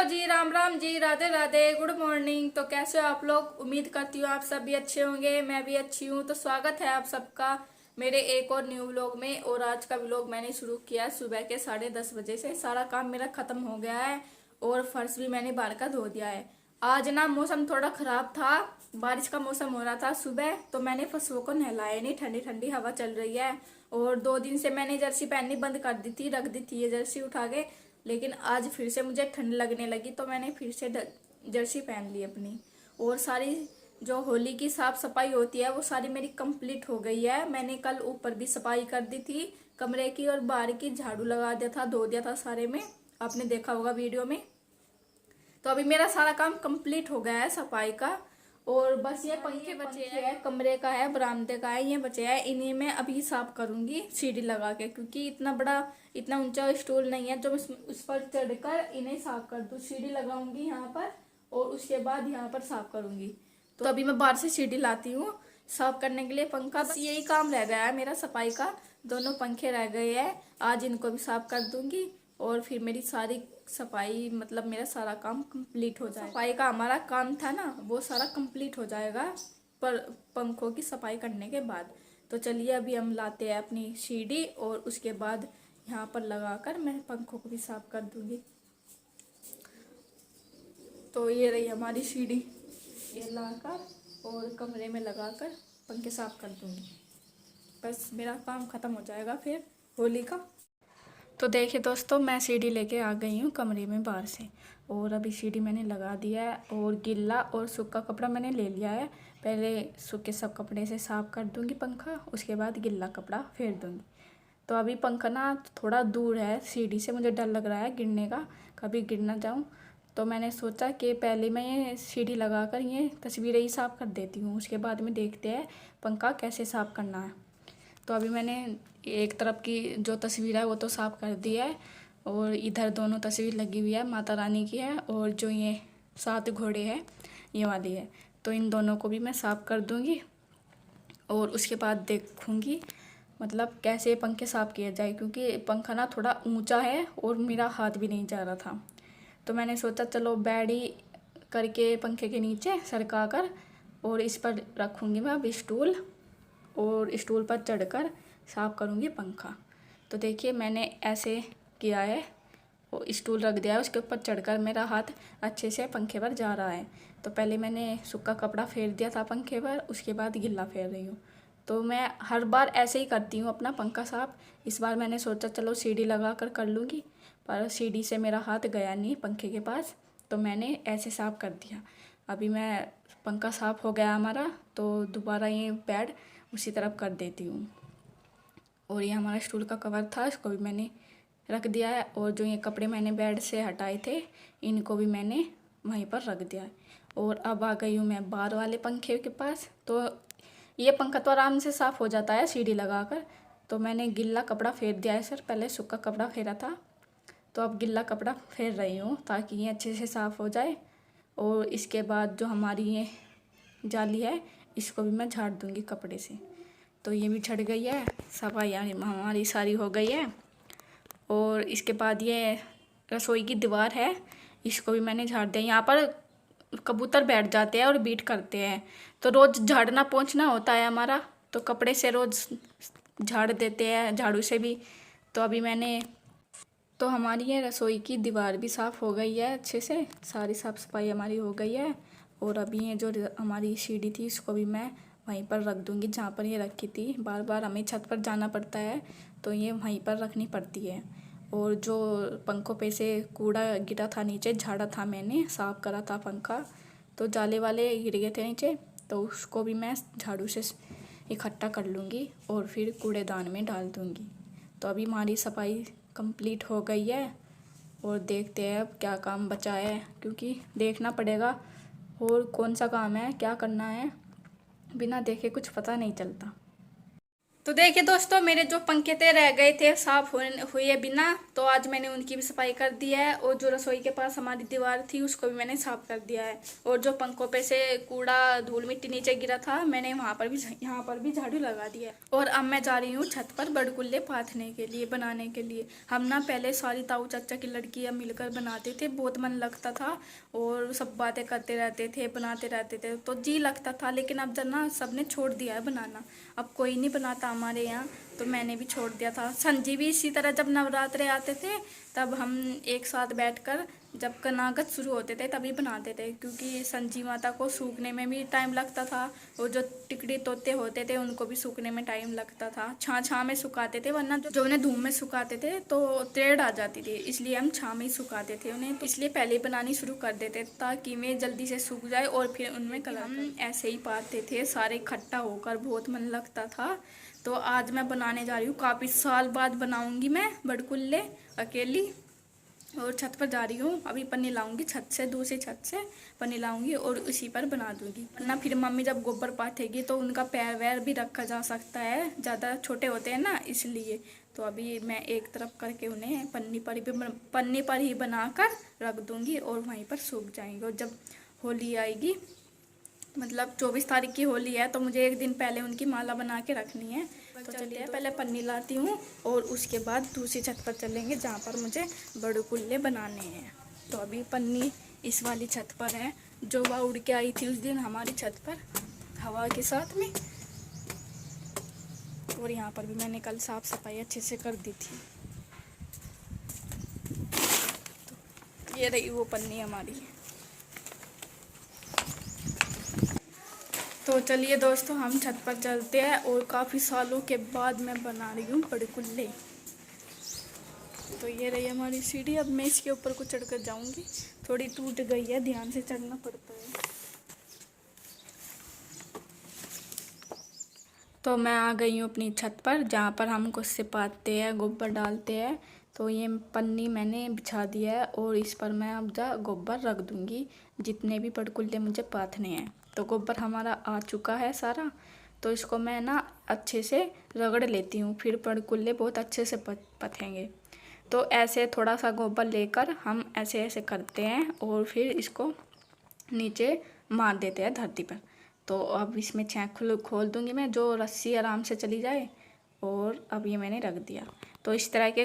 Hello जी, Ram Ram ji, Radhe Radhe, good morning. तो कैसे हो आप लोग? उम्मीद करती हूँ आप सब भी अच्छे होंगे, मैं भी अच्छी हूँ। तो स्वागत है आप सबका मेरे एक और न्यू व्लॉग में। और आज का व्लॉग मैंने शुरू किया सुबह के 10:30 बजे से। सारा काम मेरा खत्म हो गया है और फर्श भी मैंने बाहर का धो दिया है। आज ना मौसम थोड़ा खराब था, बारिश का मौसम हो रहा था सुबह, तो मैंने पशुओं को नहलाया नहीं। ठंडी ठंडी हवा चल रही है और 2 दिन से मैंने जर्सी पहननी बंद कर दी थी, रख दी थी ये जर्सी उठा के। लेकिन आज फिर से मुझे ठंड लगने लगी तो मैंने फिर से जर्सी पहन ली अपनी। और सारी जो होली की साफ सफाई होती है वो सारी मेरी कंप्लीट हो गई है। मैंने कल ऊपर भी सफाई कर दी थी कमरे की, और बाहर की झाड़ू लगा दिया था, धो दिया था सारे में, आपने देखा होगा वीडियो में। तो अभी मेरा सारा काम कंप्लीट हो गया है सफाई का। और बस ये पंखे बचे हैं, कमरे का है, बरामदे का है, ये बचे हैं। इन्हीं में अभी साफ करूंगी सीढ़ी लगा के, क्योंकि इतना बड़ा इतना ऊंचा स्टूल नहीं है जो उस पर चढ़कर इन्हें साफ कर दूं। सीढ़ी लगाऊंगी यहाँ पर और उसके बाद यहाँ पर साफ करूंगी। तो अभी मैं बाहर से सीढ़ी लाती हूँ साफ करने के लिए। पंखा बस यही काम रह गया है मेरा सफाई का, दोनों पंखे रह गए हैं। आज इनको भी साफ कर दूंगी और फिर मेरी सारी सफाई, मतलब मेरा सारा काम कंप्लीट हो जाएगा। सफाई का हमारा काम था ना, वो सारा कंप्लीट हो जाएगा पर पंखों की सफाई करने के बाद। तो चलिए अभी हम लाते हैं अपनी सीढ़ी और उसके बाद यहाँ पर लगाकर मैं पंखों को भी साफ कर दूंगी। तो ये रही हमारी सीढ़ी, ये लाकर और कमरे में लगाकर पंखे साफ कर दूंगी। बस मेरा काम खत्म हो जाएगा फिर होली का। तो देखिए दोस्तों, मैं सीढ़ी लेके आ गई हूँ कमरे में बाहर से, और अभी सीढ़ी मैंने लगा दिया है और गिल्ला और सूखा कपड़ा मैंने ले लिया है। पहले सूखे सब कपड़े से साफ कर दूंगी पंखा, उसके बाद गिल्ला कपड़ा फेर दूंगी। तो अभी पंखा ना थोड़ा दूर है सीढ़ी से, मुझे डर लग रहा है गिरने का, कभी गिर ना जाऊँ। तो मैंने सोचा कि पहले मैं ये सीढ़ी लगा कर ये तस्वीरें ही साफ़ कर देती हूँ, उसके बाद में देखते हैं पंखा कैसे साफ़ करना है। तो अभी मैंने एक तरफ की जो तस्वीर है वो तो साफ़ कर दी है, और इधर दोनों तस्वीर लगी हुई है, माता रानी की है और जो ये 7 घोड़े हैं ये वाली है। तो इन दोनों को भी मैं साफ़ कर दूंगी और उसके बाद देखूंगी मतलब कैसे पंखे साफ़ किए जाए, क्योंकि पंखा ना थोड़ा ऊंचा है और मेरा हाथ भी नहीं जा रहा था। तो मैंने सोचा चलो बैडी करके पंखे के नीचे सरका कर और इस पर रखूँगी मैं अब स्टूल, और स्टूल पर चढ़कर साफ़ करूँगी पंखा। तो देखिए मैंने ऐसे किया है, वो स्टूल रख दिया है, उसके ऊपर चढ़कर मेरा हाथ अच्छे से पंखे पर जा रहा है। तो पहले मैंने सूखा कपड़ा फेर दिया था पंखे पर, उसके बाद गिल्ला फेर रही हूँ। तो मैं हर बार ऐसे ही करती हूँ अपना पंखा साफ़। इस बार मैंने सोचा चलो सीढ़ी लगा कर लूँगी, पर सीढ़ी से मेरा हाथ गया नहीं पंखे के पास, तो मैंने ऐसे साफ़ कर दिया। अभी मैं पंखा साफ़ हो गया हमारा, तो दोबारा ये बेड उसी तरफ कर देती हूँ। और ये हमारा स्टूल का कवर था, इसको भी मैंने रख दिया है, और जो ये कपड़े मैंने बेड से हटाए थे इनको भी मैंने वहीं पर रख दिया है। और अब आ गई हूँ मैं बाहर वाले पंखे के पास। तो ये पंखा तो आराम से साफ़ हो जाता है सीढ़ी लगाकर। तो मैंने गिल्ला कपड़ा फेर दिया है सर, पहले सूखा कपड़ा फेरा था, तो अब गिल्ला कपड़ा फेर रही हूँ ताकि ये अच्छे से साफ़ हो जाए। और इसके बाद जो हमारी ये जाली है इसको भी मैं झाड़ दूँगी कपड़े से। तो ये भी झड़ गई है, सफाई हमारी सारी हो गई है। और इसके बाद ये रसोई की दीवार है, इसको भी मैंने झाड़ दिया। यहाँ पर कबूतर बैठ जाते हैं और बीट करते हैं, तो रोज़ झाड़ना पोंछना होता है हमारा, तो कपड़े से रोज़ झाड़ देते हैं, झाड़ू से भी। तो अभी मैंने तो हमारी ये रसोई की दीवार भी साफ़ हो गई है अच्छे से, सारी साफ़ सफाई हमारी हो गई है। और अभी ये जो हमारी सीढ़ी थी इसको भी मैं वहीं पर रख दूँगी जहाँ पर ये रखी थी। बार बार हमें छत पर जाना पड़ता है तो ये वहीं पर रखनी पड़ती है। और जो पंखों पे से कूड़ा गिरा था नीचे, झाड़ा था मैंने, साफ़ करा था पंखा, तो जाले वाले गिर गए थे नीचे, तो उसको भी मैं झाड़ू से इकट्ठा कर लूँगी और फिर कूड़ेदान में डाल दूँगी। तो अभी हमारी सफाई कंप्लीट हो गई है और देखते हैं अब क्या काम बचा है, क्योंकि देखना पड़ेगा और कौन सा काम है क्या करना है, बिना देखे कुछ पता नहीं चलता। तो देखिए दोस्तों, मेरे जो पंखे थे रह गए थे साफ हुए बिना, तो आज मैंने उनकी भी सफाई कर दी है। और जो रसोई के पास हमारी दीवार थी उसको भी मैंने साफ कर दिया है। और जो पंखों पे से कूड़ा धूल मिट्टी नीचे गिरा था, मैंने वहां पर भी यहाँ पर भी झाड़ू लगा दिया है। और अब मैं जा रही हूँ छत पर बड़कुल्ले पाथने के लिए, बनाने के लिए। हम ना पहले सारी ताऊ चाचा की लड़कियां मिलकर बनाते थे, बहुत मन लगता था और सब बातें करते रहते थे, बनाते रहते थे, तो जी लगता था। लेकिन अब जब ना सबने छोड़ दिया है बनाना, अब कोई नहीं बनाता हमारे यहाँ, तो मैंने भी छोड़ दिया था। संजी भी इसी तरह जब नवरात्रे आते थे तब हम एक साथ बैठकर जब कनागत शुरू होते थे तभी बनाते थे, क्योंकि संजी माता को सूखने में भी टाइम लगता था और जो टिकड़ी तोते होते थे उनको भी सूखने में टाइम लगता था। छाँ में सुखाते थे, वरना जो उन्हें धूप में सुखाते थे तो टेढ़ आ जाती थी, इसलिए हम छाँ में ही सुखाते थे उन्हें। तो इसलिए पहले ही बनानी शुरू कर देते ताकि वे जल्दी से सूख जाए और फिर उनमें कलर। हम ऐसे ही पाते थे सारे इकट्ठा होकर, बहुत मन लगता था। तो आज मैं बनाने जा रही हूँ, काफ़ी साल बाद बनाऊंगी मैं बड़कुल्ले अकेली। और छत पर जा रही हूँ, अभी पन्नी लाऊंगी छत से, दूसरी छत से पन्नी लाऊंगी और उसी पर बना दूंगी। वरना फिर मम्मी जब गोबर पाथेगी तो उनका पैर वैर भी रखा जा सकता है, ज़्यादा छोटे होते हैं ना, इसलिए। तो अभी मैं एक तरफ करके उन्हें पन्नी पर ही बनाकर रख दूंगी और वहीं पर सूख जाएंगे। और जब होली आएगी, मतलब 24 तारीख की होली है, तो मुझे एक दिन पहले उनकी माला बना के रखनी है। तो चलिए पहले पन्नी लाती हूँ और उसके बाद दूसरी छत पर चलेंगे जहाँ पर मुझे बड़कुल्ले बनाने हैं। तो अभी पन्नी इस वाली छत पर है, जो वह उड़ के आई थी उस दिन हमारी छत पर हवा के साथ में। और यहाँ पर भी मैंने कल साफ सफाई अच्छे से कर दी थी। तो ये रही वो पन्नी हमारी। तो चलिए दोस्तों, हम छत पर चलते हैं और काफ़ी सालों के बाद मैं बना रही हूँ बड़कुल्ले। तो ये रही हमारी सीढ़ी, अब मैं इसके ऊपर को चढ़कर जाऊंगी। थोड़ी टूट गई है, ध्यान से चढ़ना पड़ता है। तो मैं आ गई हूँ अपनी छत पर, जहाँ पर हम गुस्से पाते हैं, गोबर डालते हैं। तो ये पन्नी मैंने बिछा दिया है और इस पर मैं अब गोबर रख दूँगी, जितने भी बड़कुल्ले मुझे पाथने हैं। तो गोबर हमारा आ चुका है सारा, तो इसको मैं ना अच्छे से रगड़ लेती हूँ, फिर बड़कुल्ले बहुत अच्छे से पथेंगे। तो ऐसे थोड़ा सा गोबर लेकर हम ऐसे ऐसे करते हैं और फिर इसको नीचे मार देते हैं धरती पर। तो अब इसमें छेंक खोल दूँगी मैं, जो रस्सी आराम से चली जाए। और अब ये मैंने रख दिया। तो इस तरह के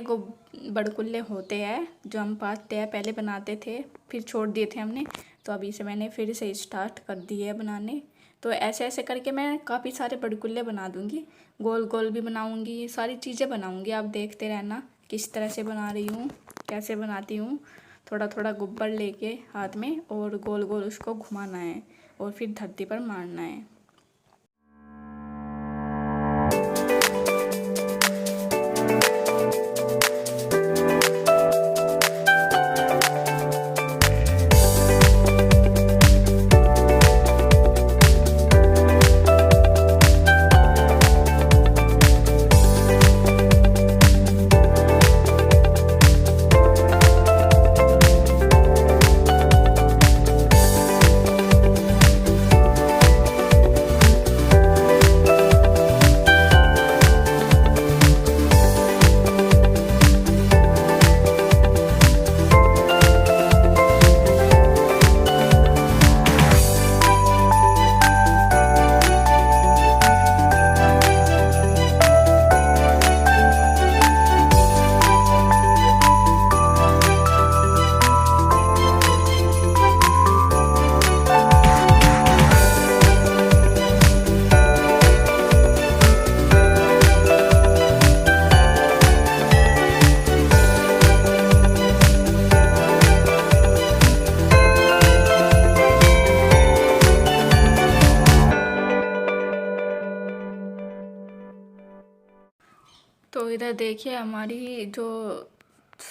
बड़कुल्ले होते हैं जो हम पाथते हैं, पहले बनाते थे फिर छोड़ दिए थे हमने। तो अभी से मैंने फिर से स्टार्ट कर दिए है बनाने। तो ऐसे ऐसे करके मैं काफ़ी सारे बड़कुल्ले बना दूँगी, गोल गोल भी बनाऊँगी, सारी चीज़ें बनाऊँगी। आप देखते रहना किस तरह से बना रही हूँ, कैसे बनाती हूँ। थोड़ा थोड़ा गोबर लेके हाथ में और गोल गोल उसको घुमाना है और फिर धरती पर मारना है। तो इधर देखिए हमारी जो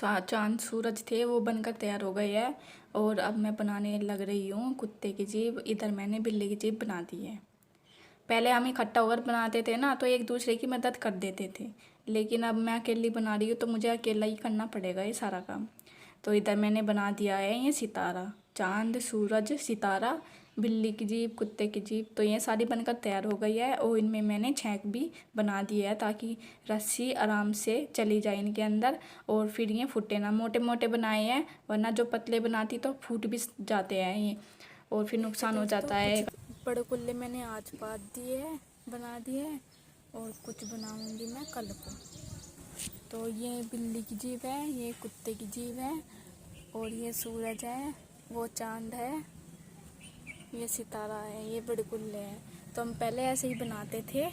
चांद सूरज थे वो बनकर तैयार हो गए हैं। और अब मैं बनाने लग रही हूँ कुत्ते की जीभ। इधर मैंने बिल्ली की जीभ बना दी है। पहले हम इकट्ठा होकर बनाते थे ना, तो एक दूसरे की मदद कर देते थे, लेकिन अब मैं अकेली बना रही हूँ तो मुझे अकेला ही करना पड़ेगा ये सारा काम। तो इधर मैंने बना दिया है ये सितारा, चांद सूरज सितारा बिल्ली की जीभ, कुत्ते की जीभ, तो ये सारी बनकर तैयार हो गई है। और इनमें मैंने छेंक भी बना दिया है ताकि रस्सी आराम से चली जाए इनके अंदर और फिर ये फूटे ना। मोटे मोटे बनाए हैं, वरना जो पतले बनाती तो फूट भी जाते हैं ये और फिर नुकसान हो जाता है। बड़े कुल्ले मैंने आज पात दिए हैं, बना दिए हैं और कुछ बनाऊंगी मैं कल को। तो ये बिल्ली की जीभ है, ये कुत्ते की जीभ है और ये सूरज है, वो चांद है, ये सितारा है, ये बड़े कुल्ले हैं। तो हम पहले ऐसे ही बनाते थे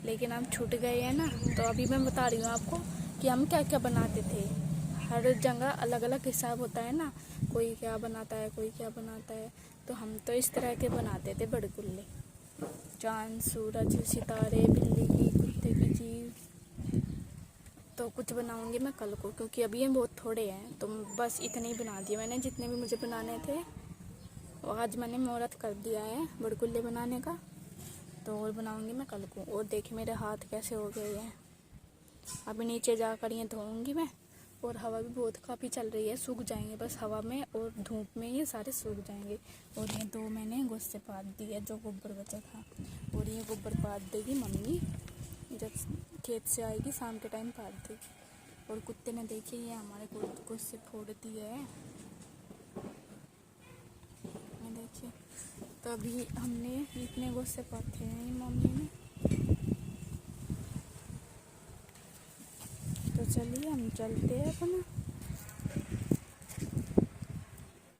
लेकिन हम छूट गए हैं ना, तो अभी मैं बता रही हूँ आपको कि हम क्या क्या बनाते थे। हर जगह अलग अलग हिसाब होता है ना, कोई क्या बनाता है, कोई क्या बनाता है। तो हम तो इस तरह के बनाते थे बड़े कुल्ले, चांद, सूरज, सितारे, बिल्ली की, कुत्ते की जीभ। तो कुछ बनाऊंगी मैं कल को, क्योंकि अभी ये बहुत थोड़े हैं। तो बस इतने ही बना दिए मैंने, जितने भी मुझे बनाने थे। और आज मैंने मुहूर्त कर दिया है बड़े कुल्ले बनाने का, तो और बनाऊंगी मैं कल को। और देखिए मेरे हाथ कैसे हो गए हैं। अभी नीचे जाकर ये धोऊंगी मैं। और हवा भी बहुत काफ़ी चल रही है, सूख जाएंगे बस हवा में और धूप में ये सारे सूख जाएंगे। और ये 2 मैंने गोस्से पात दी है जो गोबर बचा था, और ये गोबर पात देगी मम्मी जब खेत से आएगी, शाम के टाइम पात देगी। और कुत्ते ने देखिए ये हमारे गोस्से फोड़ दिए है, ये देखिए। तो अभी हमने इतने गोस्से पाते हैं मम्मी ने। तो चलिए हम चलते हैं अपना।